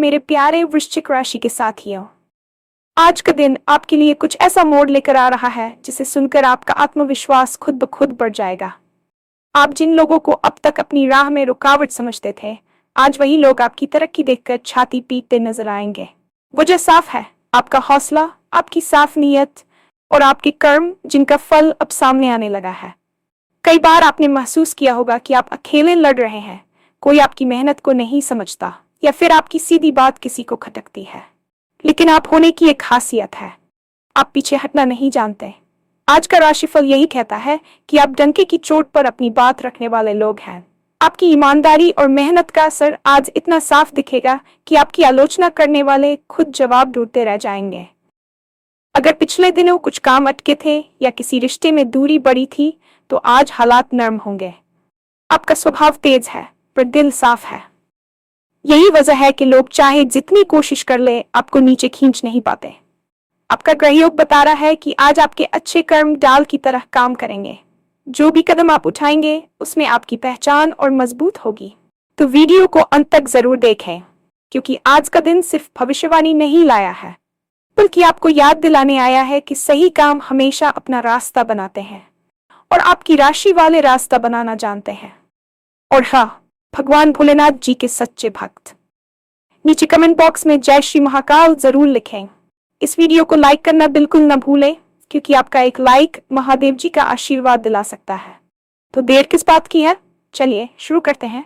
मेरे प्यारे वृश्चिक राशि के साथियों, आज का दिन आपके लिए कुछ ऐसा मोड़ लेकर आ रहा है जिसे सुनकर आपका आत्मविश्वास खुद ब खुद बढ़ जाएगा। आप जिन लोगों को अब तक अपनी राह में रुकावट समझते थे, आज वही लोग आपकी तरक्की देखकर छाती पीटते नजर आएंगे। वजह साफ है, आपका हौसला, आपकी साफ नीयत और आपके कर्म, जिनका फल अब सामने आने लगा है। कई बार आपने महसूस किया होगा कि आप अकेले लड़ रहे हैं, कोई आपकी मेहनत को नहीं समझता या फिर आपकी सीधी बात किसी को खटकती है। लेकिन आप होने की एक खासियत है, आप पीछे हटना नहीं जानते। आज का राशिफल यही कहता है कि आप डंके की चोट पर अपनी बात रखने वाले लोग हैं। आपकी ईमानदारी और मेहनत का असर आज इतना साफ दिखेगा कि आपकी आलोचना करने वाले खुद जवाब ढूंढते रह जाएंगे। अगर पिछले दिनों कुछ काम अटके थे या किसी रिश्ते में दूरी बढ़ी थी, तो आज हालात नरम होंगे। आपका स्वभाव तेज है पर दिल साफ है। यही वजह है कि लोग चाहे जितनी कोशिश कर ले, आपको नीचे खींच नहीं पाते। आपका ग्रहयोग बता रहा है कि आज आपके अच्छे कर्म डाल की तरह काम करेंगे। जो भी कदम आप उठाएंगे उसमें आपकी पहचान और मजबूत होगी। तो वीडियो को अंत तक जरूर देखें, क्योंकि आज का दिन सिर्फ भविष्यवाणी नहीं लाया है, बल्कि आपको याद दिलाने आया है कि सही काम हमेशा अपना रास्ता बनाते हैं और आपकी राशि वाले रास्ता बनाना जानते हैं। और हाँ, भगवान भोलेनाथ जी के सच्चे भक्त। नीचे कमेंट बॉक्स में जय श्री महाकाल जरूर लिखें। इस वीडियो को लाइक करना बिल्कुल न भूलें, क्योंकि आपका एक लाइक महादेव जी का आशीर्वाद दिला सकता है। तो देर किस बात की है, चलिए शुरू करते हैं।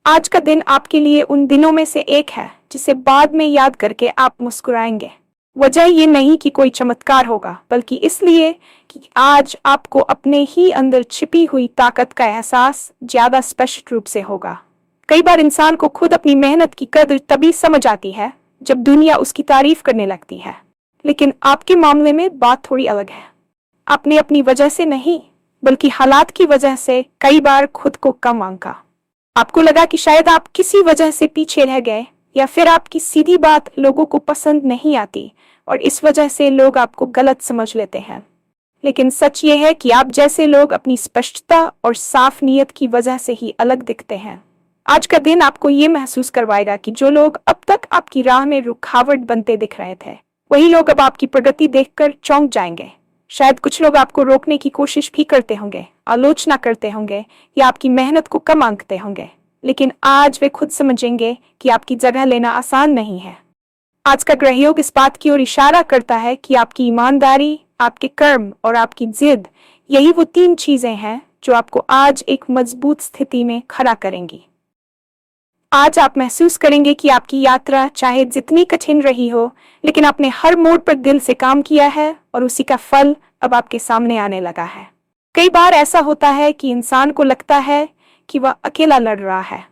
आज का दिन आपके लिए उन दिनों में से एक है जिसे बाद में याद करके आप मुस्कुराएंगे। वजह ये नहीं कि कोई चमत्कार होगा, बल्कि इसलिए कि आज आपको अपने ही अंदर छिपी हुई ताकत का एहसास ज्यादा स्पष्ट रूप से होगा। कई बार इंसान को खुद अपनी मेहनत की कदर तभी समझ आती है जब दुनिया उसकी तारीफ करने लगती है, लेकिन आपके मामले में बात थोड़ी अलग है। आपने अपनी वजह से नहीं, बल्कि हालात की वजह से कई बार खुद को कम आंका। आपको लगा कि शायद आप किसी वजह से पीछे रह गए, या फिर आपकी सीधी बात लोगों को पसंद नहीं आती और इस वजह से लोग आपको गलत समझ लेते हैं। लेकिन सच ये है कि आप जैसे लोग अपनी स्पष्टता और साफ नीयत की वजह से ही अलग दिखते हैं। आज का दिन आपको ये महसूस करवाएगा कि जो लोग अब तक आपकी राह में रुकावट बनते दिख रहे थे, वही लोग अब आपकी प्रगति देखकर चौंक जाएंगे। शायद कुछ लोग आपको रोकने की कोशिश भी करते होंगे, आलोचना करते होंगे या आपकी मेहनत को कम आंकते होंगे, लेकिन आज वे खुद समझेंगे कि आपकी जगह लेना आसान नहीं है। आज का ग्रहयोग इस बात की ओर इशारा करता है कि आपकी ईमानदारी, आपके कर्म और आपकी जिद, यही वो तीन चीजें हैं जो आपको आज एक मजबूत स्थिति में खड़ा करेंगी। आज आप महसूस करेंगे कि आपकी यात्रा चाहे जितनी कठिन रही हो, लेकिन आपने हर मोड़ पर दिल से काम किया है और उसी का फल अब आपके सामने आने लगा है। कई बार ऐसा होता है कि इंसान को लगता है कि वह अकेला लड़ रहा है।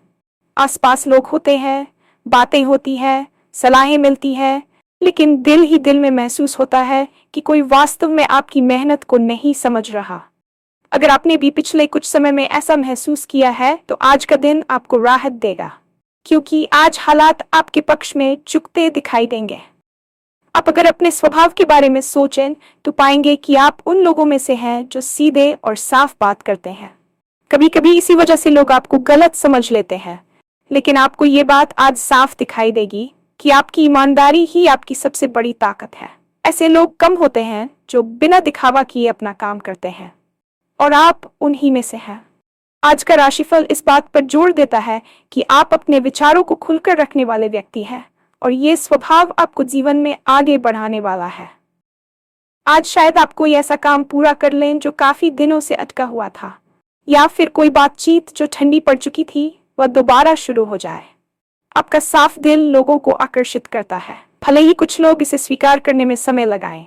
आसपास लोग होते हैं, बातें होती हैं, सलाहें मिलती हैं, लेकिन दिल ही दिल में महसूस होता है कि कोई वास्तव में आपकी मेहनत को नहीं समझ रहा। अगर आपने भी पिछले कुछ समय में ऐसा महसूस किया है, तो आज का दिन आपको राहत देगा, क्योंकि आज हालात आपके पक्ष में झुकते दिखाई देंगे। आप अगर अपने स्वभाव के बारे में सोचें तो पाएंगे कि आप उन लोगों में से हैं जो सीधे और साफ बात करते हैं। कभी कभी इसी वजह से लोग आपको गलत समझ लेते हैं, लेकिन आपको ये बात आज साफ दिखाई देगी कि आपकी ईमानदारी ही आपकी सबसे बड़ी ताकत है। ऐसे लोग कम होते हैं जो बिना दिखावा किए अपना काम करते हैं, और आप उन्हीं में से हैं। आज का राशिफल इस बात पर जोर देता है कि आप अपने विचारों को खुलकर रखने वाले व्यक्ति हैं, और ये स्वभाव आपको जीवन में आगे बढ़ाने वाला है। आज शायद आप कोई ऐसा काम पूरा कर लें जो काफी दिनों से अटका हुआ था, या फिर कोई बातचीत जो ठंडी पड़ चुकी थी वह दोबारा शुरू हो जाए। आपका साफ दिल लोगों को आकर्षित करता है, भले ही कुछ लोग इसे स्वीकार करने में समय लगाएं।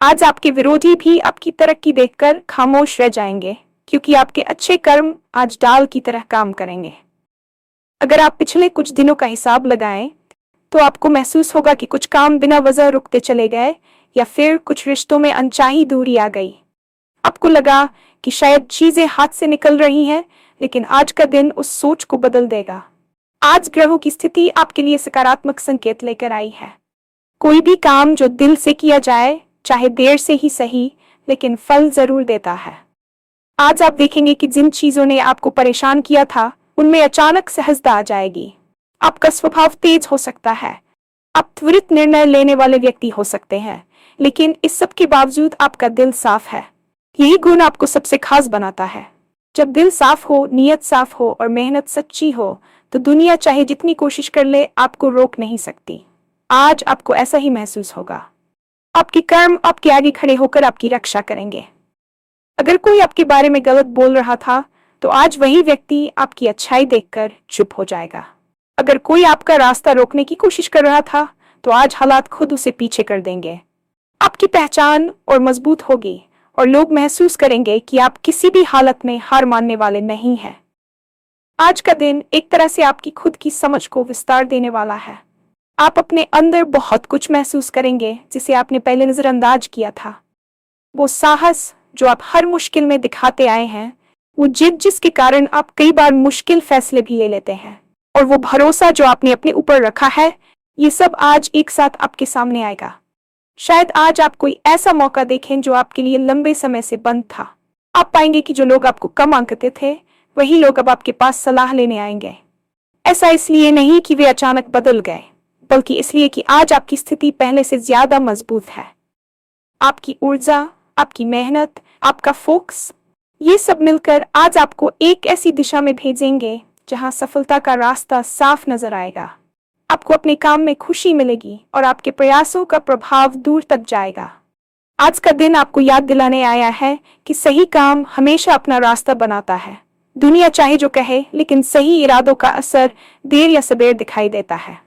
आज आपके विरोधी भी आपकी तरक्की देखकर खामोश रह जाएंगे, क्योंकि आपके अच्छे कर्म आज डाल की तरह काम करेंगे। अगर आप पिछले कुछ दिनों का हिसाब लगाएं, तो आपको महसूस होगा कि कुछ काम बिना वजह रुकते चले गए, या फिर कुछ रिश्तों में अनचाही दूरी आ गई। आपको लगा कि शायद चीजें हाथ से निकल रही हैं, लेकिन आज का दिन उस सोच को बदल देगा। आज ग्रहों की स्थिति आपके लिए सकारात्मक संकेत लेकर आई है। कोई भी काम जो दिल से किया जाए, चाहे देर से ही सही, लेकिन फल जरूर देता है। आज आप देखेंगे कि जिन चीजों ने आपको परेशान किया था, उनमें अचानक सहजता आ जाएगी। आपका स्वभाव तेज हो सकता है। आप त्वरित निर्णय लेने वाले व्यक्ति हो सकते हैं, लेकिन इस सब के बावजूद आपका दिल साफ है। यही गुण आपको सबसे खास बनाता है। जब दिल साफ हो, नीयत साफ हो और मेहनत सच्ची हो, तो दुनिया चाहे जितनी कोशिश कर ले, आपको रोक नहीं सकती। आज आपको ऐसा ही महसूस होगा। आपके कर्म आपके आगे खड़े होकर आपकी रक्षा करेंगे। अगर कोई आपके बारे में गलत बोल रहा था, तो आज वही व्यक्ति आपकी अच्छाई देखकर चुप हो जाएगा। अगर कोई आपका रास्ता रोकने की कोशिश कर रहा था, तो आज हालात खुद उसे पीछे कर देंगे। आपकी पहचान और मजबूत होगी और लोग महसूस करेंगे कि आप किसी भी हालत में हार मानने वाले नहीं हैं। आज का दिन एक तरह से आपकी खुद की समझ को विस्तार देने वाला है। आप अपने अंदर बहुत कुछ महसूस करेंगे जिसे आपने पहले नजरअंदाज किया था। वो साहस जो आप हर मुश्किल में दिखाते आए हैं, वो जिद जिसके कारण आप कई बार मुश्किल फैसले भी ले लेते हैं, और वो भरोसा जो आपने अपने ऊपर रखा है, ये सब आज एक साथ आपके सामने आएगा। शायद आज आप कोई ऐसा मौका देखें जो आपके लिए लंबे समय से बंद था। आप पाएंगे कि जो लोग आपको कम आंकते थे, वही लोग अब आपके पास सलाह लेने आएंगे। ऐसा इसलिए नहीं कि वे अचानक बदल गए, बल्कि इसलिए कि आज आपकी स्थिति पहले से ज्यादा मजबूत है। आपकी ऊर्जा, आपकी मेहनत, आपका फोकस, ये सब मिलकर आज आपको एक ऐसी दिशा में भेजेंगे जहां सफलता का रास्ता साफ नजर आएगा। आपको अपने काम में खुशी मिलेगी और आपके प्रयासों का प्रभाव दूर तक जाएगा। आज का दिन आपको याद दिलाने आया है कि सही काम हमेशा अपना रास्ता बनाता है। दुनिया चाहे जो कहे, लेकिन सही इरादों का असर देर या सबेर दिखाई देता है।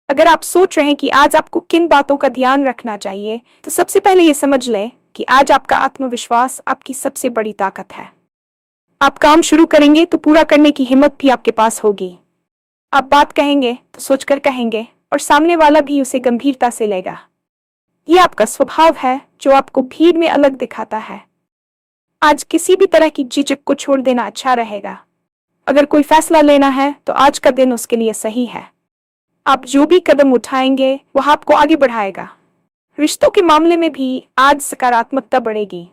अगर आप सोच रहे हैं कि आज आपको किन बातों का ध्यान रखना चाहिए, तो सबसे पहले ये समझ लें कि आज आपका आत्मविश्वास आपकी सबसे बड़ी ताकत है। आप काम शुरू करेंगे तो पूरा करने की हिम्मत भी आपके पास होगी। आप बात कहेंगे तो सोचकर कहेंगे, और सामने वाला भी उसे गंभीरता से लेगा। ये आपका स्वभाव है जो आपको भीड़ में अलग दिखाता है। आज किसी भी तरह की झिझक को छोड़ देना अच्छा रहेगा। अगर कोई फैसला लेना है तो आज का दिन उसके लिए सही है। आप जो भी कदम उठाएंगे वह आपको आगे बढ़ाएगा। रिश्तों के मामले में भी आज सकारात्मकता बढ़ेगी।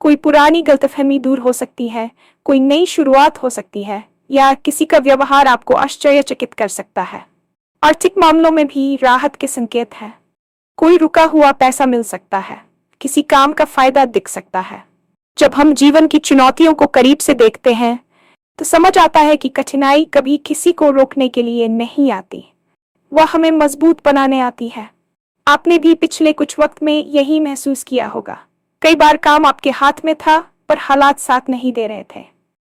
कोई पुरानी गलतफहमी दूर हो सकती है, कोई नई शुरुआत हो सकती है, या किसी का व्यवहार आपको आश्चर्यचकित कर सकता है। आर्थिक मामलों में भी राहत के संकेत हैं। कोई रुका हुआ पैसा मिल सकता है, किसी काम का फायदा दिख सकता है। जब हम जीवन की चुनौतियों को करीब से देखते हैं, तो समझ आता है कि कठिनाई कभी किसी को रोकने के लिए नहीं आती, वह हमें मजबूत बनाने आती है। आपने भी पिछले कुछ वक्त में यही महसूस किया होगा। कई बार काम आपके हाथ में था, पर हालात साथ नहीं दे रहे थे।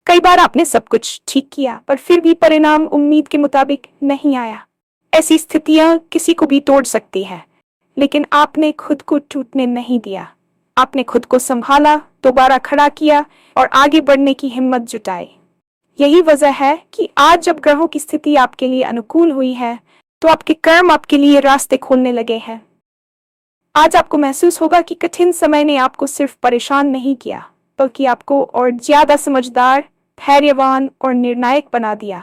कई बार आपने सब कुछ ठीक किया, पर फिर भी परिणाम उम्मीद के मुताबिक नहीं आया। ऐसी स्थितियां किसी को भी तोड़ सकती है, लेकिन आपने खुद को टूटने नहीं दिया। आपने खुद को संभाला, दोबारा खड़ा किया और आगे बढ़ने की हिम्मत जुटाई। यही वजह है कि आज जब ग्रहों की स्थिति आपके लिए अनुकूल हुई है, तो आपके कर्म आपके लिए रास्ते खोलने लगे हैं। आज आपको महसूस होगा कि कठिन समय ने आपको सिर्फ परेशान नहीं किया, बल्कि आपको और ज्यादा समझदार, धैर्यवान और निर्णायक बना दिया।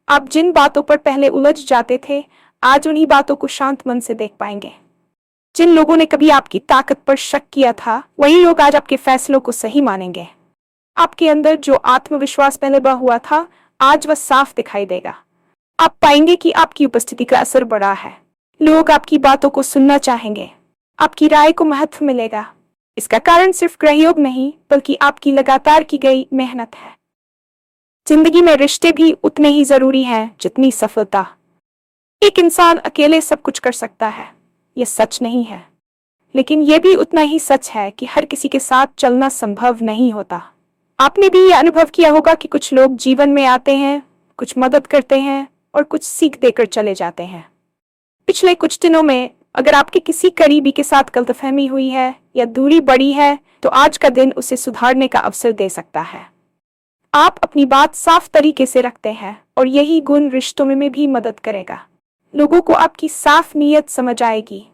आप जिन बातों पर पहले उलझ जाते थे, आज उन्हीं बातों को शांत मन से देख पाएंगे। जिन लोगों ने कभी आपकी ताकत पर शक किया था, वही लोग आज आपके फैसलों को सही मानेंगे। आपके अंदर जो आत्मविश्वास पहले बहा हुआ था, आज वह साफ दिखाई देगा। आप पाएंगे कि आपकी उपस्थिति का असर बड़ा है। लोग आपकी बातों को सुनना चाहेंगे, आपकी राय को महत्व मिलेगा। इसका कारण सिर्फ ग्रहयोग नहीं, बल्कि आपकी लगातार की गई मेहनत है। जिंदगी में रिश्ते भी उतने ही जरूरी हैं जितनी सफलता। एक इंसान अकेले सब कुछ कर सकता है, यह सच नहीं है, लेकिन यह भी उतना ही सच है कि हर किसी के साथ चलना संभव नहीं होता। आपने भी यह अनुभव किया होगा कि कुछ लोग जीवन में आते हैं, कुछ मदद करते हैं और कुछ सीख देकर चले जाते हैं। पिछले कुछ दिनों में अगर आपके किसी करीबी के साथ गलतफहमी हुई है या दूरी बढ़ी है, तो आज का दिन उसे सुधारने का अवसर दे सकता है। आप अपनी बात साफ तरीके से रखते हैं, और यही गुण रिश्तों में भी मदद करेगा। लोगों को आपकी साफ नीयत समझ आएगी।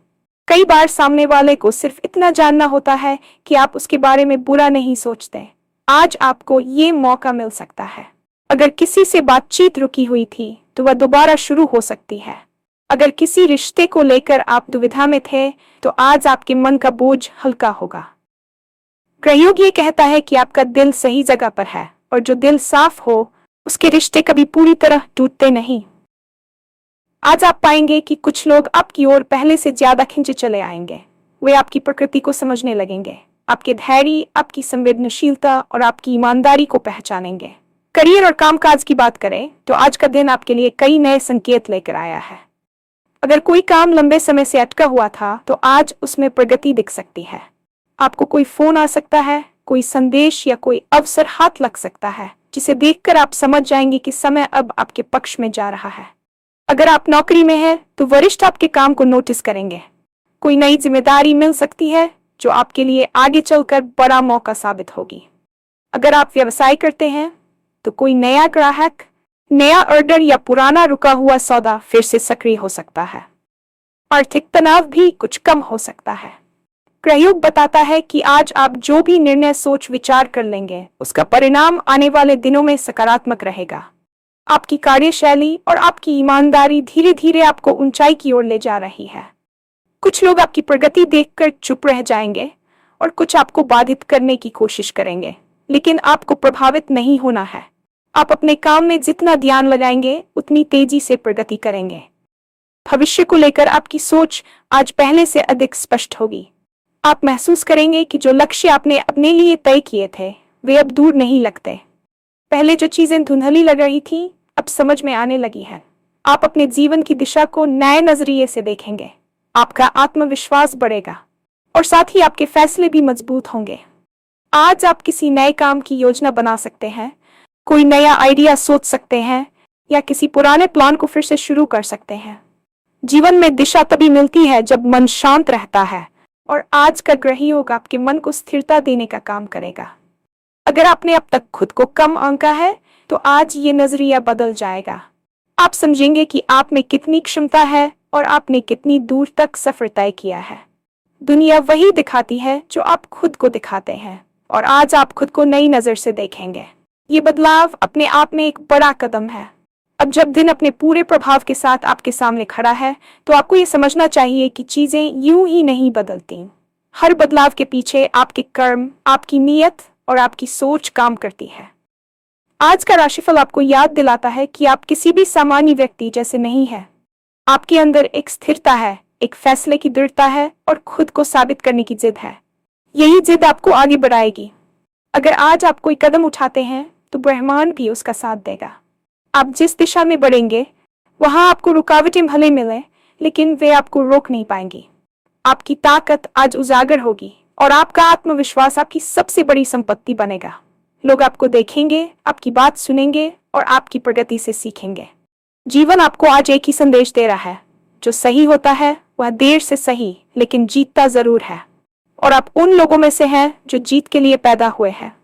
कई बार सामने वाले को सिर्फ इतना जानना होता है कि आप उसके बारे में बुरा नहीं सोचते। आज आपको ये मौका मिल सकता है। अगर किसी से बातचीत रुकी हुई थी, तो वह दोबारा शुरू हो सकती है। अगर किसी रिश्ते को लेकर आप दुविधा में थे, तो आज आपके मन का बोझ हल्का होगा। ग्रहयोग ये कहता है कि आपका दिल सही जगह पर है, और जो दिल साफ हो, उसके रिश्ते कभी पूरी तरह टूटते नहीं। आज आप पाएंगे कि कुछ लोग आपकी ओर पहले से ज्यादा खिंचे चले आएंगे। वे आपकी प्रकृति को समझने लगेंगे, आपके धैर्य, आपकी संवेदनशीलता और आपकी ईमानदारी को पहचानेंगे। करियर और कामकाज की बात करें तो आज का दिन आपके लिए कई नए संकेत लेकर आया है। अगर कोई काम लंबे समय से अटका हुआ था तो आज उसमें प्रगति दिख सकती है। आपको कोई फोन आ सकता है, कोई संदेश या कोई अवसर हाथ लग सकता है, जिसे देखकर आप समझ जाएंगे कि समय अब आपके पक्ष में जा रहा है। अगर आप नौकरी में हैं तो वरिष्ठ आपके काम को नोटिस करेंगे। कोई नई जिम्मेदारी मिल सकती है जो आपके लिए आगे चलकर बड़ा मौका साबित होगी। अगर आप व्यवसाय करते हैं तो कोई नया ग्राहक, नया ऑर्डर या पुराना रुका हुआ सौदा फिर से सक्रिय हो सकता है। आर्थिक तनाव भी कुछ कम हो सकता है। ग्रहयोग बताता है कि आज आप जो भी निर्णय सोच विचार कर लेंगे उसका परिणाम आने वाले दिनों में सकारात्मक रहेगा। आपकी कार्यशैली और आपकी ईमानदारी धीरे धीरे आपको ऊंचाई की ओर ले जा रही है। कुछ लोग आपकी प्रगति देखकर चुप रह जाएंगे और कुछ आपको बाधित करने की कोशिश करेंगे, लेकिन आपको प्रभावित नहीं होना है। आप अपने काम में जितना ध्यान लगाएंगे उतनी तेजी से प्रगति करेंगे। भविष्य को लेकर आपकी सोच आज पहले से अधिक स्पष्ट होगी। आप महसूस करेंगे कि जो लक्ष्य आपने अपने लिए तय किए थे वे अब दूर नहीं लगते। पहले जो चीजें धुंधली लग रही थी अब समझ में आने लगी है। आप अपने जीवन की दिशा को नए नजरिए से देखेंगे। आपका आत्मविश्वास बढ़ेगा और साथ ही आपके फैसले भी मजबूत होंगे। आज आप किसी नए काम की योजना बना सकते हैं, कोई नया आइडिया सोच सकते हैं या किसी पुराने प्लान को फिर से शुरू कर सकते हैं। जीवन में दिशा तभी मिलती है जब मन शांत रहता है और आज का ग्रह योग आपके मन को स्थिरता देने का काम करेगा। अगर आपने अब तक खुद को कम आंका है तो आज ये नजरिया बदल जाएगा। आप समझेंगे कि आप में कितनी क्षमता है और आपने कितनी दूर तक सफर तय किया है। दुनिया वही दिखाती है जो आप खुद को दिखाते हैं और आज आप खुद को नई नजर से देखेंगे। ये बदलाव अपने आप में एक बड़ा कदम है। अब जब दिन अपने पूरे प्रभाव के साथ आपके सामने खड़ा है तो आपको ये समझना चाहिए कि चीजें यूं ही नहीं बदलती। हर बदलाव के पीछे आपके कर्म, आपकी नीयत और आपकी सोच काम करती है। आज का राशिफल आपको याद दिलाता है कि आप किसी भी सामान्य व्यक्ति जैसे नहीं हैं। आपके अंदर एक स्थिरता है, एक फैसले की दृढ़ता है और खुद को साबित करने की जिद है। यही जिद आपको आगे बढ़ाएगी। अगर आज आप कोई कदम उठाते हैं तो ब्रह्मांड भी उसका साथ देगा। आप जिस दिशा में बढ़ेंगे वहां आपको रुकावटें भले मिले, लेकिन वे आपको रोक नहीं पाएंगी। आपकी ताकत आज उजागर होगी और आपका आत्मविश्वास आपकी सबसे बड़ी संपत्ति बनेगा। लोग आपको देखेंगे, आपकी बात सुनेंगे और आपकी प्रगति से सीखेंगे। जीवन आपको आज एक ही संदेश दे रहा है, जो सही होता है वह देर से सही लेकिन जीतता जरूर है। और आप उन लोगों में से हैं जो जीत के लिए पैदा हुए हैं।